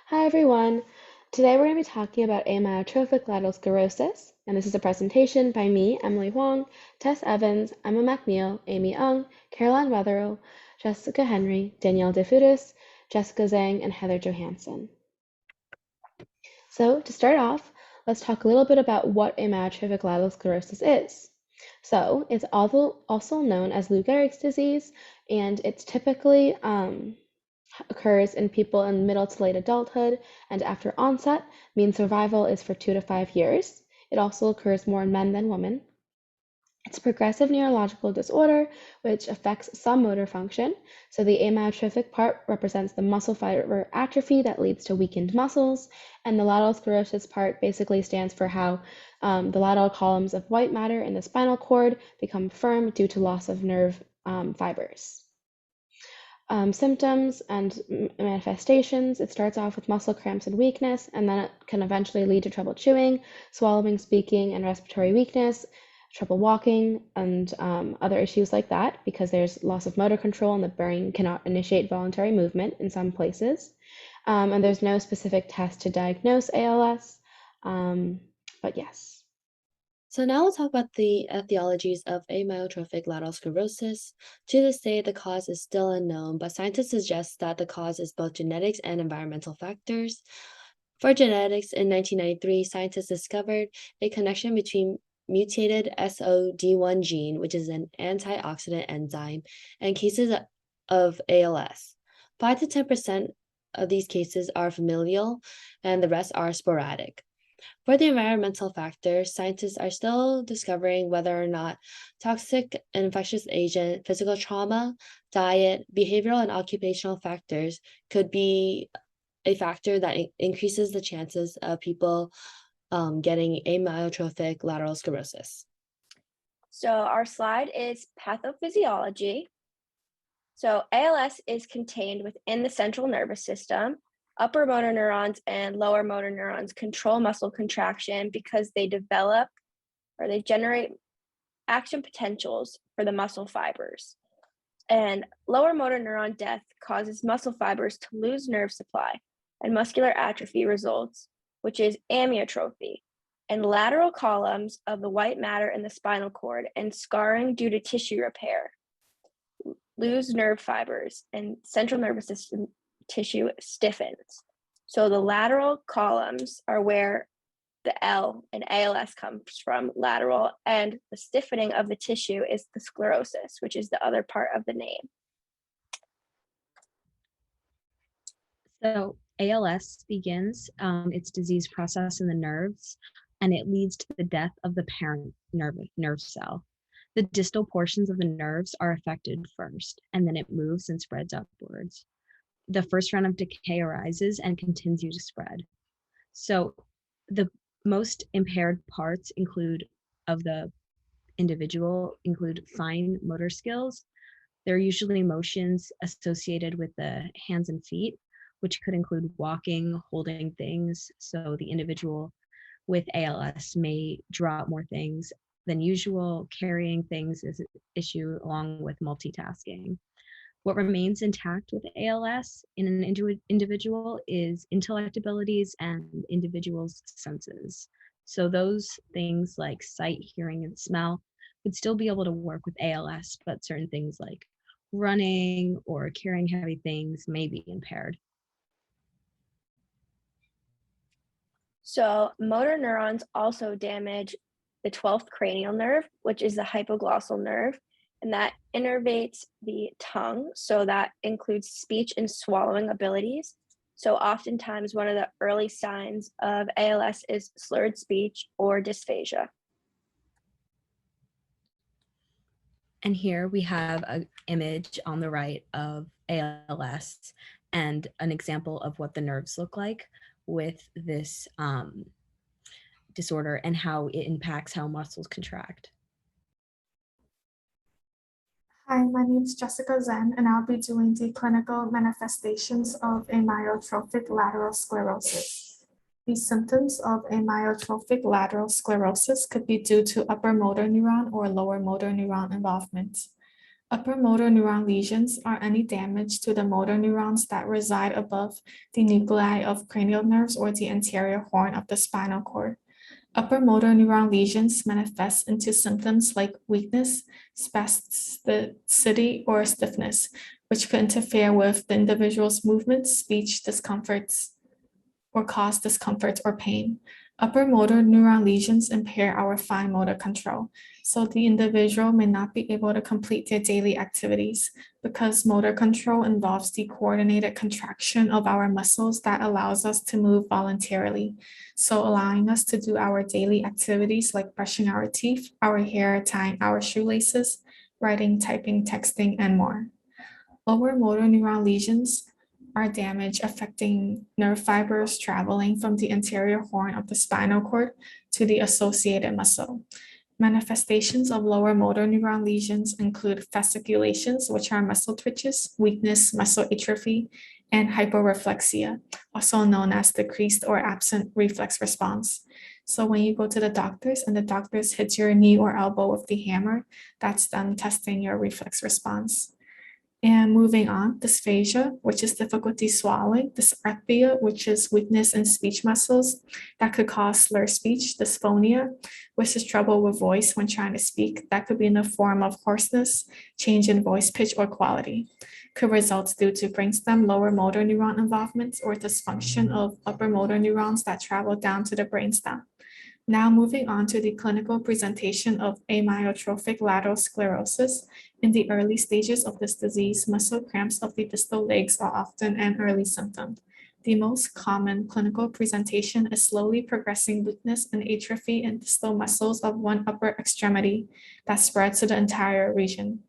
Hi everyone. Today we're going to be talking about amyotrophic lateral sclerosis, and this is a presentation by me, Emily Huang, Tess Evans, Emma McNeil, Amy Ung, Caroline Wetherell, Jessica Henry, Danielle DeFutis, Jessica Zhang, and Heather Johansson. So to start off, let's talk a little bit about what amyotrophic lateral sclerosis is. So it's also known as Lou Gehrig's disease, and it's typically occurs in people in middle to late adulthood, and after onset, mean survival is for 2 to 5 years. It also occurs more in men than women. It's a progressive neurological disorder which affects some motor function. So the amyotrophic part represents the muscle fiber atrophy that leads to weakened muscles, and the lateral sclerosis part basically stands for how the lateral columns of white matter in the spinal cord become firm due to loss of nerve fibers. Symptoms and manifestations. It starts off with muscle cramps and weakness, and then it can eventually lead to trouble chewing, swallowing, speaking, and respiratory weakness, trouble walking, and other issues like that because there's loss of motor control and the brain cannot initiate voluntary movement in some places. And there's no specific test to diagnose ALS, but yes. So now we'll talk about the etiologies of amyotrophic lateral sclerosis. To this day, the cause is still unknown, but scientists suggest that the cause is both genetics and environmental factors. For genetics, in 1993, scientists discovered a connection between mutated SOD1 gene, which is an antioxidant enzyme, and cases of ALS. 5 to 10% of these cases are familial, and the rest are sporadic. For the environmental factors, scientists are still discovering whether or not toxic and infectious agent, physical trauma, diet, behavioral and occupational factors could be a factor that increases the chances of people getting amyotrophic lateral sclerosis. So our slide is pathophysiology. So ALS is contained within the central nervous system. Upper motor neurons and lower motor neurons control muscle contraction because they develop or they generate action potentials for the muscle fibers. And lower motor neuron death causes muscle fibers to lose nerve supply, and muscular atrophy results, which is amyotrophy, and lateral columns of the white matter in the spinal cord and scarring due to tissue repair lose nerve fibers, and central nervous system tissue stiffens. So the lateral columns are where the L in ALS comes from, lateral, and the stiffening of the tissue is the sclerosis, which is the other part of the name. So ALS begins its disease process in the nerves, and it leads to the death of the parent nerve cell. The distal portions of the nerves are affected first, and then it moves and spreads upwards. The first round of decay arises and continues to spread. So the most impaired parts of the individual include fine motor skills. There are usually motions associated with the hands and feet, which could include walking, holding things. So the individual with ALS may drop more things than usual. Carrying things is an issue along with multitasking. What remains intact with ALS in an individual is intellect abilities and individual's senses. So those things like sight, hearing, and smell would still be able to work with ALS, but certain things like running or carrying heavy things may be impaired. So motor neurons also damage the 12th cranial nerve, which is the hypoglossal nerve, and that innervates the tongue. So that includes speech and swallowing abilities. So oftentimes one of the early signs of ALS is slurred speech or dysphagia. And here we have an image on the right of ALS and an example of what the nerves look like with this disorder and how it impacts how muscles contract. Hi, my name is Jessica Zen, and I'll be doing the clinical manifestations of amyotrophic lateral sclerosis. The symptoms of amyotrophic lateral sclerosis could be due to upper motor neuron or lower motor neuron involvement. Upper motor neuron lesions are any damage to the motor neurons that reside above the nuclei of cranial nerves or the anterior horn of the spinal cord. Upper motor neuron lesions manifest into symptoms like weakness, spasticity, or stiffness, which could interfere with the individual's movements, speech, discomforts, or cause discomfort or pain. Upper motor neuron lesions impair our fine motor control, so the individual may not be able to complete their daily activities because motor control involves the coordinated contraction of our muscles that allows us to move voluntarily, so allowing us to do our daily activities like brushing our teeth, our hair, tying our shoelaces, writing, typing, texting, and more. Lower motor neuron lesions are damage affecting nerve fibers traveling from the anterior horn of the spinal cord to the associated muscle. Manifestations of lower motor neuron lesions include fasciculations, which are muscle twitches, weakness, muscle atrophy, and hyporeflexia, also known as decreased or absent reflex response. So when you go to the doctors and the doctors hit your knee or elbow with the hammer, that's them testing your reflex response. And moving on, dysphagia, which is difficulty swallowing, dysarthria, which is weakness in speech muscles that could cause slurred speech, dysphonia, which is trouble with voice when trying to speak, that could be in the form of hoarseness, change in voice pitch or quality, could result due to brainstem lower motor neuron involvement or dysfunction of upper motor neurons that travel down to the brainstem. Now moving on to the clinical presentation of amyotrophic lateral sclerosis. In the early stages of this disease, muscle cramps of the distal legs are often an early symptom. The most common clinical presentation is slowly progressing weakness and atrophy in distal muscles of one upper extremity that spreads to the entire region.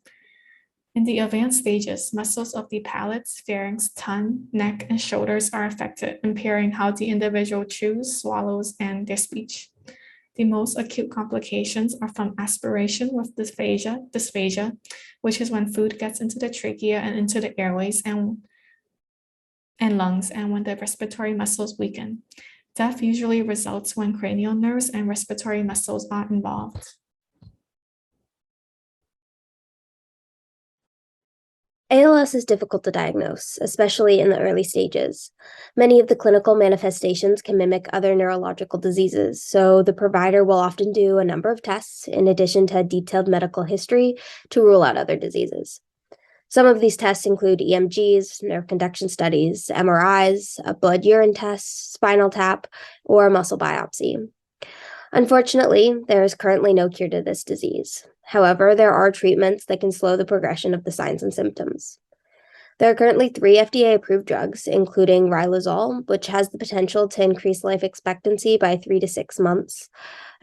In the advanced stages, muscles of the palate, pharynx, tongue, neck, and shoulders are affected, impairing how the individual chews, swallows, and their speech. The most acute complications are from aspiration with dysphagia, which is when food gets into the trachea and into the airways and lungs, and when the respiratory muscles weaken. Death usually results when cranial nerves and respiratory muscles are involved. ALS is difficult to diagnose, especially in the early stages. Many of the clinical manifestations can mimic other neurological diseases, so the provider will often do a number of tests in addition to a detailed medical history to rule out other diseases. Some of these tests include EMGs, nerve conduction studies, MRIs, a blood urine test, spinal tap, or muscle biopsy. Unfortunately, there is currently no cure to this disease. However, there are treatments that can slow the progression of the signs and symptoms. There are currently 3 FDA-approved drugs, including riluzole, which has the potential to increase life expectancy by 3 to 6 months,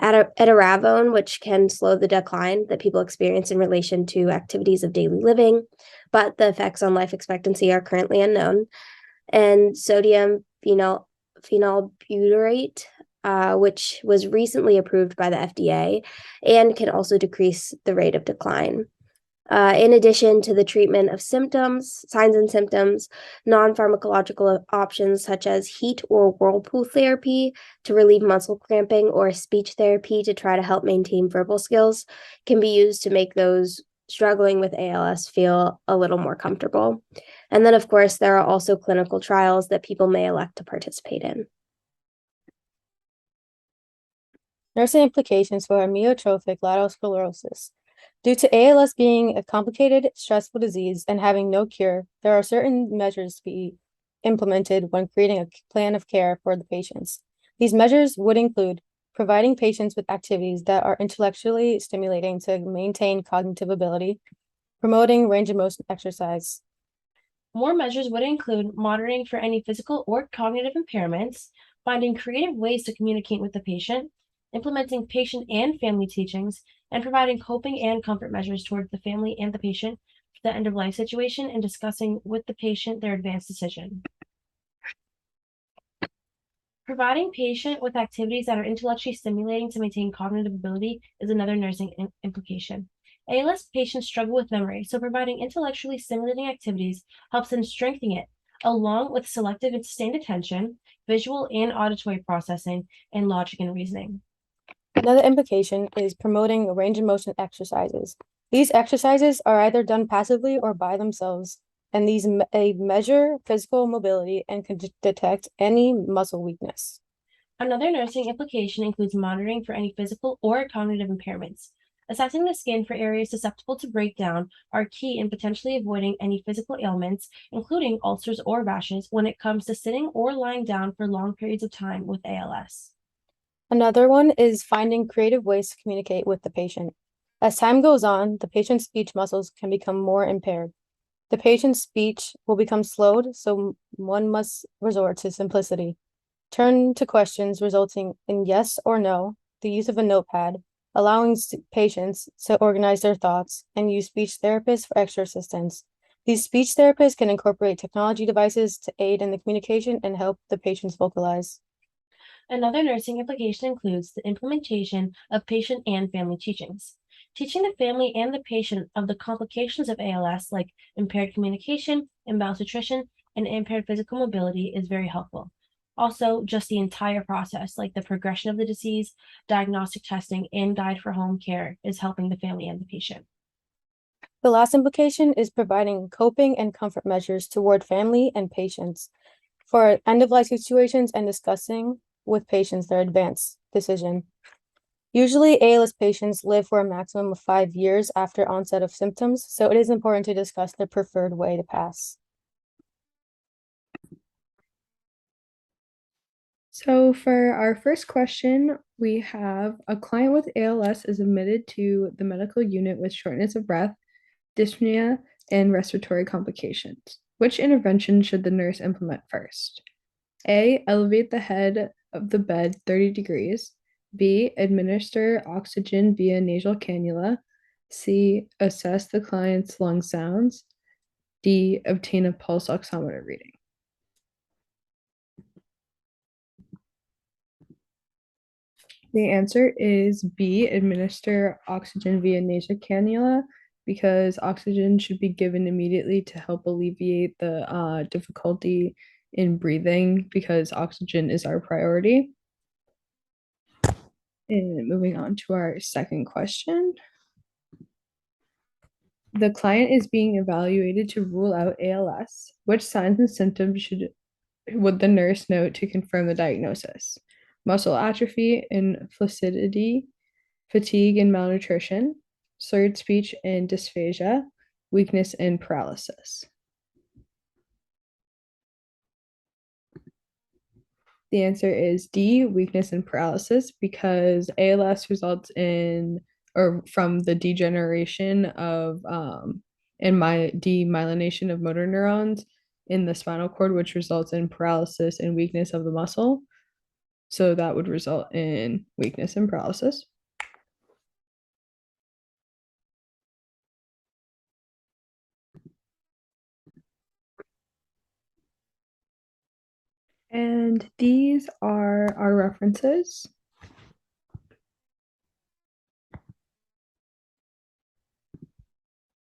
edaravone, which can slow the decline that people experience in relation to activities of daily living, but the effects on life expectancy are currently unknown, and sodium phenylbutyrate, which was recently approved by the FDA and can also decrease the rate of decline. In addition to the treatment of symptoms, signs and symptoms, non-pharmacological options such as heat or whirlpool therapy to relieve muscle cramping or speech therapy to try to help maintain verbal skills can be used to make those struggling with ALS feel a little more comfortable. And then, of course, there are also clinical trials that people may elect to participate in. Nursing implications for amyotrophic lateral sclerosis. Due to ALS being a complicated, stressful disease and having no cure, there are certain measures to be implemented when creating a plan of care for the patients. These measures would include providing patients with activities that are intellectually stimulating to maintain cognitive ability, promoting range of motion exercise. More measures would include monitoring for any physical or cognitive impairments, finding creative ways to communicate with the patient, implementing patient and family teachings, and providing coping and comfort measures towards the family and the patient for the end-of-life situation and discussing with the patient their advanced decision. Providing patient with activities that are intellectually stimulating to maintain cognitive ability is another nursing implication. ALS patients struggle with memory, so providing intellectually stimulating activities helps in strengthening it, along with selective and sustained attention, visual and auditory processing, and logic and reasoning. Another implication is promoting range of motion exercises. These exercises are either done passively or by themselves, and these measure physical mobility and can detect any muscle weakness. Another nursing implication includes monitoring for any physical or cognitive impairments. Assessing the skin for areas susceptible to breakdown are key in potentially avoiding any physical ailments, including ulcers or rashes, when it comes to sitting or lying down for long periods of time with ALS. Another one is finding creative ways to communicate with the patient. As time goes on, the patient's speech muscles can become more impaired. The patient's speech will become slowed, so one must resort to simplicity. Turn to questions resulting in yes or no, the use of a notepad, allowing patients to organize their thoughts, and use speech therapists for extra assistance. These speech therapists can incorporate technology devices to aid in the communication and help the patients vocalize. Another nursing implication includes the implementation of patient and family teachings. Teaching the family and the patient of the complications of ALS, like impaired communication, imbalanced nutrition, and impaired physical mobility, is very helpful. Also, just the entire process, like the progression of the disease, diagnostic testing, and guide for home care, is helping the family and the patient. The last implication is providing coping and comfort measures toward family and patients for end-of-life situations and discussing with patients their advanced decision. Usually, ALS patients live for a maximum of 5 years after onset of symptoms, so it is important to discuss their preferred way to pass. So for our first question, we have a client with ALS is admitted to the medical unit with shortness of breath, dyspnea, and respiratory complications. Which intervention should the nurse implement first? A, elevate the head of the bed 30 degrees. B, administer oxygen via nasal cannula. C, assess the client's lung sounds. D, obtain a pulse oximeter reading. The answer is B, administer oxygen via nasal cannula, because oxygen should be given immediately to help alleviate the difficulty in breathing, because oxygen is our priority. And moving on to our second question. The client is being evaluated to rule out ALS. Which signs and symptoms would the nurse note to confirm the diagnosis? Muscle atrophy and flaccidity, fatigue and malnutrition, slurred speech and dysphagia, weakness and paralysis. The answer is D, weakness and paralysis, because ALS results in or from the degeneration of and demyelination of motor neurons in the spinal cord, which results in paralysis and weakness of the muscle. So that would result in weakness and paralysis. And these are our references.